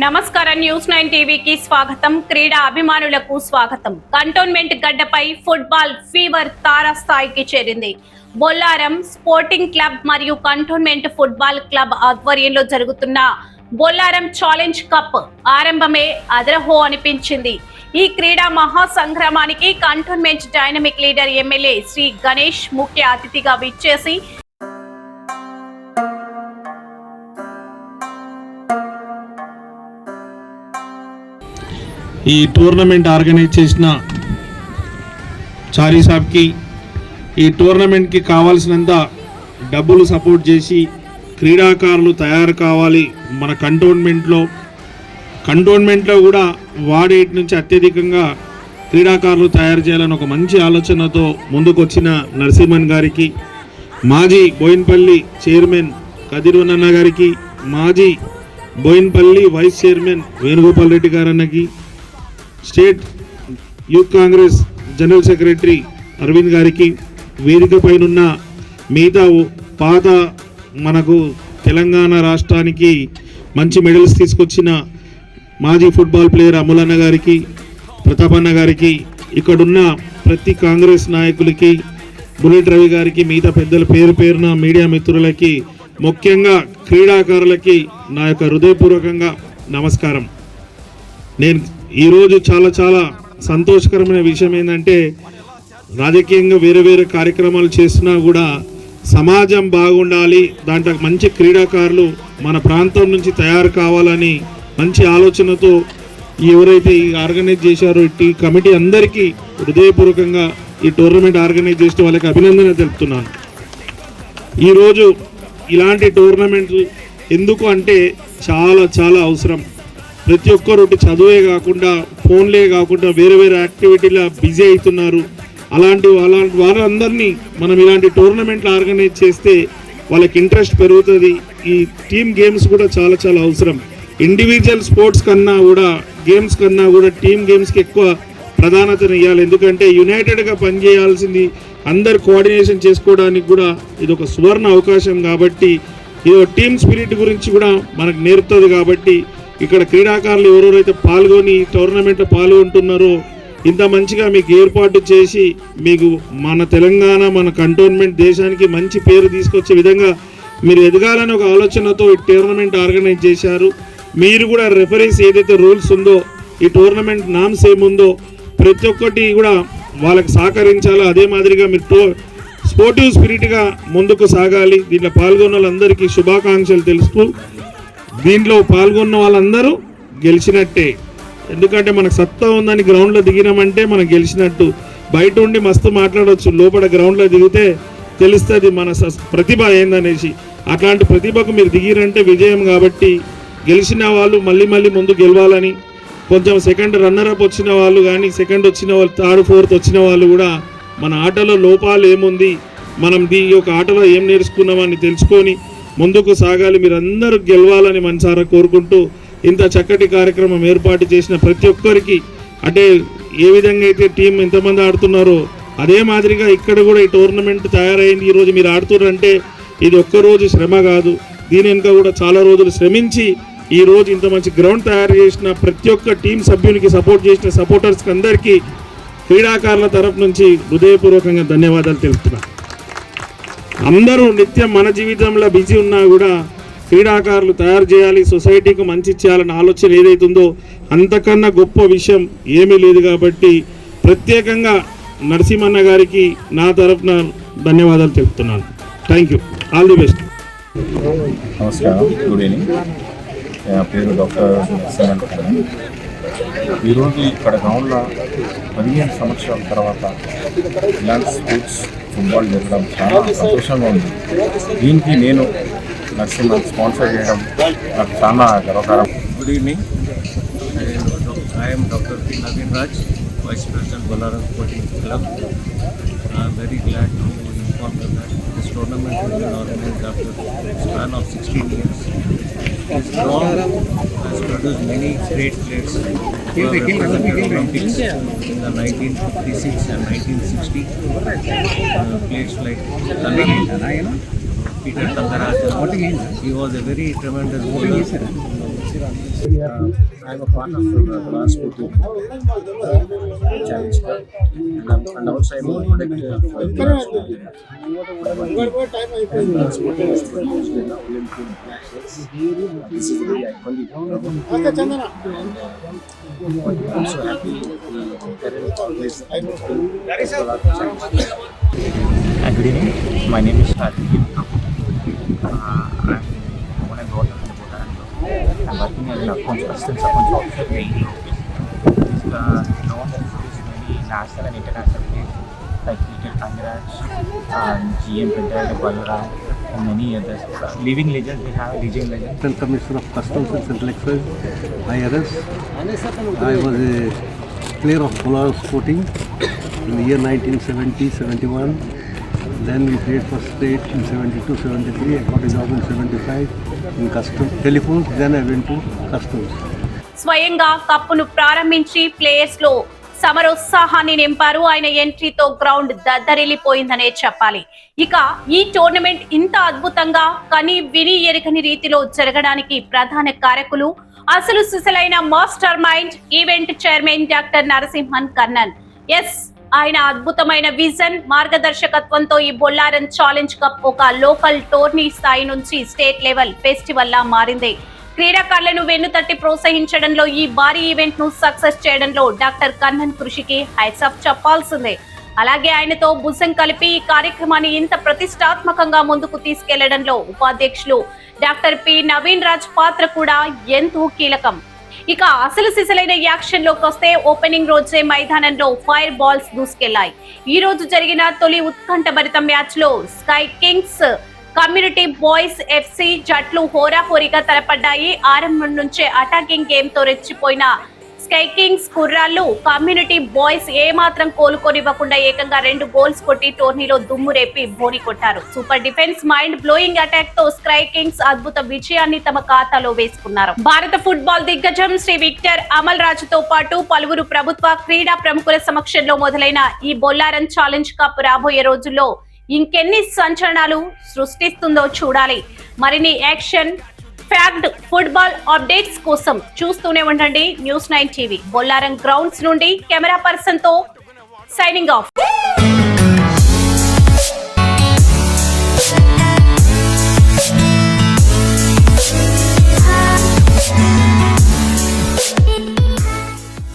నమస్కారం న్యూస్ 9 టీవీకి స్వాగతం. క్రీడా అభిమానులకు స్వాగతం. కంటోన్మెంట్ గడ్డపై ఫుట్బాల్ ఫీవర్ తారాస్థాయికి చేరింది. బొల్లారం స్పోర్టింగ్ క్లబ్ మరియు కంటోన్మెంట్ ఫుట్బాల్ క్లబ్ ఆధ్వర్యంలో జరుగుతున్న బొల్లారం ఛాలెంజ్ కప్ ఆరంభమే అదరహో అనిపించింది. ఈ క్రీడా మహాసంగ్రామానికి cantonment dynamic leader MLA Shri Ganesh ముఖ్య అతిథిగా విచ్చేసి ఈ టోర్నమెంట్ ఆర్గనైజ్ చేసిన చారీ సాబ్కి, ఈ టోర్నమెంట్కి కావాల్సినంత డబ్బులు సపోర్ట్ చేసి క్రీడాకారులు తయారు కావాలి. మన కంటోన్మెంట్లో కూడా వార్డ్ 8 నుంచి అత్యధికంగా క్రీడాకారులు తయారు చేయాలని ఒక మంచి ఆలోచనతో ముందుకొచ్చిన నరసింహన్ గారికి, మాజీ బోయిన్పల్లి చైర్మన్ కదిరువన్న గారికి, మాజీ బోయిన్పల్లి వైస్ చైర్మన్ వేణుగోపాల్ రెడ్డి గారన్నకి, state youth Congress general secretary Aravind గారికి, వేదిక పైనున్న మిగతా పాత మనకు తెలంగాణ రాష్ట్రానికి మంచి మెడల్స్ తీసుకొచ్చిన మాజీ ఫుట్బాల్ ప్లేయర్ అమలన్న గారికి, ప్రతాపన్న గారికి, ఇక్కడున్న ప్రతి కాంగ్రెస్ నాయకులకి, బుల్లెట్ రవి గారికి, మిగతా పెద్దల పేరు పేరున మీడియా మిత్రులకి, ముఖ్యంగా క్రీడాకారులకి నా యొక్క హృదయపూర్వకంగా నమస్కారం. నేను ఈరోజు చాలా సంతోషకరమైన విషయం ఏంటంటే, రాజకీయంగా వేరే కార్యక్రమాలు చేసినా కూడా సమాజం బాగుండాలి, దాంట్లో మంచి క్రీడాకారులు మన ప్రాంతం నుంచి తయారు కావాలని మంచి ఆలోచనతో ఎవరైతే ఈ ఆర్గనైజ్ చేశారో ఈ కమిటీ అందరికీ హృదయపూర్వకంగా ఈ టోర్నమెంట్ ఆర్గనైజ్ చేసిన వాళ్ళకి అభినందన తెలుపుతున్నాను. ఈరోజు ఇలాంటి టోర్నమెంట్లు ఎందుకు అంటే చాలా అవసరం. ప్రతి ఒక్కరు చదువే కాకుండా, ఫోన్లే కాకుండా వేరే యాక్టివిటీలో బిజీ అవుతున్నారు. అలాంటి వాళ్ళందరినీ మనం ఇలాంటి టోర్నమెంట్లు ఆర్గనైజ్ చేస్తే వాళ్ళకి ఇంట్రెస్ట్ పెరుగుతుంది. ఈ టీమ్ గేమ్స్ కూడా చాలా అవసరం. ఇండివిజువల్ స్పోర్ట్స్ కన్నా కూడా, గేమ్స్ కన్నా కూడా టీమ్ గేమ్స్కి ఎక్కువ ప్రాధాన్యతను ఇవ్వాలి. ఎందుకంటే యునైటెడ్గా పనిచేయాల్సింది, అందరు కోఆర్డినేషన్ చేసుకోవడానికి కూడా ఇది ఒక సువర్ణ అవకాశం. కాబట్టి ఇది టీమ్ స్పిరిట్ గురించి కూడా మనకు నేర్పుతుంది. కాబట్టి ఇక్కడ క్రీడాకారులు ఎవరెవరైతే పాల్గొని టోర్నమెంట్లో పాల్గొంటున్నారో ఇంత మంచిగా మీకు ఏర్పాటు చేసి మీకు మన తెలంగాణ, మన కంటోన్మెంట్ దేశానికి మంచి పేరు తీసుకొచ్చే విధంగా మీరు ఎదగాలని ఒక ఆలోచనతో ఈ టోర్నమెంట్ ఆర్గనైజ్ చేశారు. మీరు కూడా రెఫరీస్ ఏదైతే రూల్స్ ఉందో, ఈ టోర్నమెంట్ నామ్స్ ఏముందో ప్రతి ఒక్కటి కూడా వాళ్ళకి సహకరించాలి. అదే మాదిరిగా మీరు స్పోర్టివ్ స్పిరిట్గా ముందుకు సాగాలి. దీంట్లో పాల్గొన్న వాళ్ళందరికీ శుభాకాంక్షలు తెలుస్తూ, దీంట్లో పాల్గొన్న వాళ్ళందరూ గెలిచినట్టే. ఎందుకంటే మనకు సత్తా ఉందని గ్రౌండ్లో దిగినామంటే మనం గెలిచినట్టు. బయట ఉండి మస్తు మాట్లాడవచ్చు, లోపల గ్రౌండ్లో దిగితే తెలుస్తుంది మన ప్రతిభ ఏందనేసి. అట్లాంటి ప్రతిభకు మీరు దిగిరంటే విజయం. కాబట్టి గెలిచిన వాళ్ళు మళ్ళీ ముందు గెలవాలని, కొంచెం సెకండ్ రన్నరప్ వచ్చిన వాళ్ళు కానీ, సెకండ్ వచ్చిన వాళ్ళు, థర్డ్ ఫోర్త్ వచ్చిన వాళ్ళు కూడా మన ఆటలో లోపాలు ఏముంది, మనం ఈ యొక్క ఆటలో ఏం నేర్చుకున్నామని తెలుసుకొని ముందుకు సాగాలి. మీరందరూ గెలవాలని మనసారా కోరుకుంటూ, ఇంత చక్కటి కార్యక్రమం ఏర్పాటు చేసిన ప్రతి ఒక్కరికి, అంటే ఏ విధంగా అయితే టీం ఎంతమంది ఆడుతున్నారో అదే మాదిరిగా ఇక్కడ కూడా ఈ టోర్నమెంట్ తయారైంది. ఈరోజు మీరు ఆడుతున్నారంటే ఇది ఒక్కరోజు శ్రమ కాదు, దీని వెనుక కూడా చాలా రోజులు శ్రమించి ఈరోజు ఇంత మంచి గ్రౌండ్ తయారు చేసిన ప్రతి ఒక్క టీం సభ్యునికి, సపోర్ట్ చేసిన సపోర్టర్స్కి అందరికీ క్రీడాకారుల తరఫు నుంచి హృదయపూర్వకంగా ధన్యవాదాలు తెలుపుతున్నాను. అందరూ నిత్యం మన జీవితంలో బిజీ ఉన్నా కూడా క్రీడాకారులు తయారు చేయాలి, సొసైటీకి మంచి చేయాలన్న ఆలోచన ఏదైతుందో అంతకన్నా గొప్ప విషయం ఏమీ లేదు. కాబట్టి ప్రత్యేకంగా నరసింహన్న గారికి నా తరఫున ధన్యవాదాలు తెలుపుతున్నాను. Thank you, all the best. నమస్కారం, గుడ్ ఈవినింగ్. నా పేరు డాక్టర్ నరసింహన్. ఈరోజు ఇక్కడ గ్రౌండ్లో 15 సంవత్సరాల తర్వాత ఇలాంటి స్పోర్ట్స్ ఫుట్బాల్ జరగడం చాలా సంతోషంగా ఉంది. దీనికి నేను నరసింహన్ స్పాన్సర్ చేయడం నాకు చాలా గర్వకారం. Good evening, I'm doctor P Naveen Raj, vice president Bollaram sporting club. I'm very glad to inform you that this tournament has been organized after a span of 16 years. This ground has produced many great players who have represented Olympics in the 1956 and 1960. Players like Peter Tangaraja. He was a very tremendous bowler. I'm a part of the Bolaram Sporting Challenge Club, and also I'm a product for Bolaram Sporting. Bolaram Sporting is produced in the Olympic Nationals. This is the iconic club. I'm so happy the current organization Bolaram Challenge Club. Good evening. My name is Karthik. I'm born and brought up in Bhutan. I'm working as an assistant accounts officer in the office. This known as many national and international players like Cricket Kangaraj, GM Pradhan, Balaram, and many others. Living legends, we have regional legends. Assistant Commissioner of Customs and Central Excise, IRS. I was a player of Bolaram Sporting in the year 1970-71. Then we played for state in 72-73. I got a job in 75 in customs, telephones. Then I went to customs. స్వయంగా కప్పును ప్రారంభించి players లో సమరోత్సాహాన్ని నింపారు. ఆయన ఎంట్రీతో ground దద్దరిల్లిపోయిందనే చెప్పాలి. ఇక ఈ tournament ఇంత అద్భుతంగా కని విని ఎరగని రీతిలో జరగడానికి ప్రధాన కారకులు అసలు సిసలైన master mind event chairman doctor Narasimhan Kannan. ఆయన అద్భుతమైన విజన్ మార్గదర్శకత్వంతో ఈ బొల్లారం ఛాలెంజ్ కప్ ఒక లోకల్ టోర్నీ స్థాయి నుంచి స్టేట్ లెవెల్ ఫెస్టివల్ లా మారింది. క్రీడాకారులను వెన్నుతట్టి ప్రోత్సహించడంలో ఈ భారీ ఈవెంట్ ను సక్సెస్ చేయడంలో డాక్టర్ కన్నన్ కృషికి హైట్స్ ఆఫ్ చెప్పాల్సిందే. అలాగే ఆయనతో భుజం కలిపి ఈ కార్యక్రమాన్ని ఇంత ప్రతిష్టాత్మకంగా ముందుకు తీసుకెళ్లడంలో ఉపాధ్యక్షులు డాక్టర్ పి నవీన్ రాజ్ పాత్ర కూడా ఎంతో కీలకం. ఇక అసలు సిసలైన యాక్షన్ లోకి వస్తే ఓపెనింగ్ రోజే మైదానంలో ఫైర్ బాల్స్ దూసుకెళ్లాయి. ఈ రోజు జరిగిన తొలి ఉత్కంఠభరిత మ్యాచ్ లో sky Kings community boys FC జట్లు హోరాహోరీగా తలపడ్డాయి. ఆరంభం నుంచే అటాకింగ్ గేమ్ తో రెచ్చిపోయిన స్కై కింగ్స్ కుర్రాళ్ళు కమ్యూనిటీ బాయ్స్ ఏమాత్రం కోలుకోనివ్వకుండా ఏకంగా 2 గోల్స్ కొట్టి టోర్నీలో దుమ్ము రేపి బోని కొట్టారు. Super defence mind blowing attack తో స్కై కింగ్స్ అద్భుత విజయాన్ని తమ ఖాతాలో వేసుకున్నారు. భారత ఫుట్బాల్ దిగ్గజం శ్రీ విక్టర్ అమల్ రాజు తో పాటు పలువురు ప్రభుత్వ క్రీడా ప్రముఖుల సమక్షంలో మొదలైన ఈ బొల్లారం ఛాలెంజ్ కప్ రాబోయే రోజుల్లో ఇంకెన్ని సంచలనాలు సృష్టిస్తుందో చూడాలి. మరిన్ని యాక్షన్ ఫ్యాక్ట్ ఫుట్బాల్ అప్డేట్స్ కోసం చూస్తూనే ఉండండి News9 TV. బొల్లారం గ్రౌండ్స్ నుండి కెమెరా పర్సన్ తో సైనింగ్ ఆఫ్.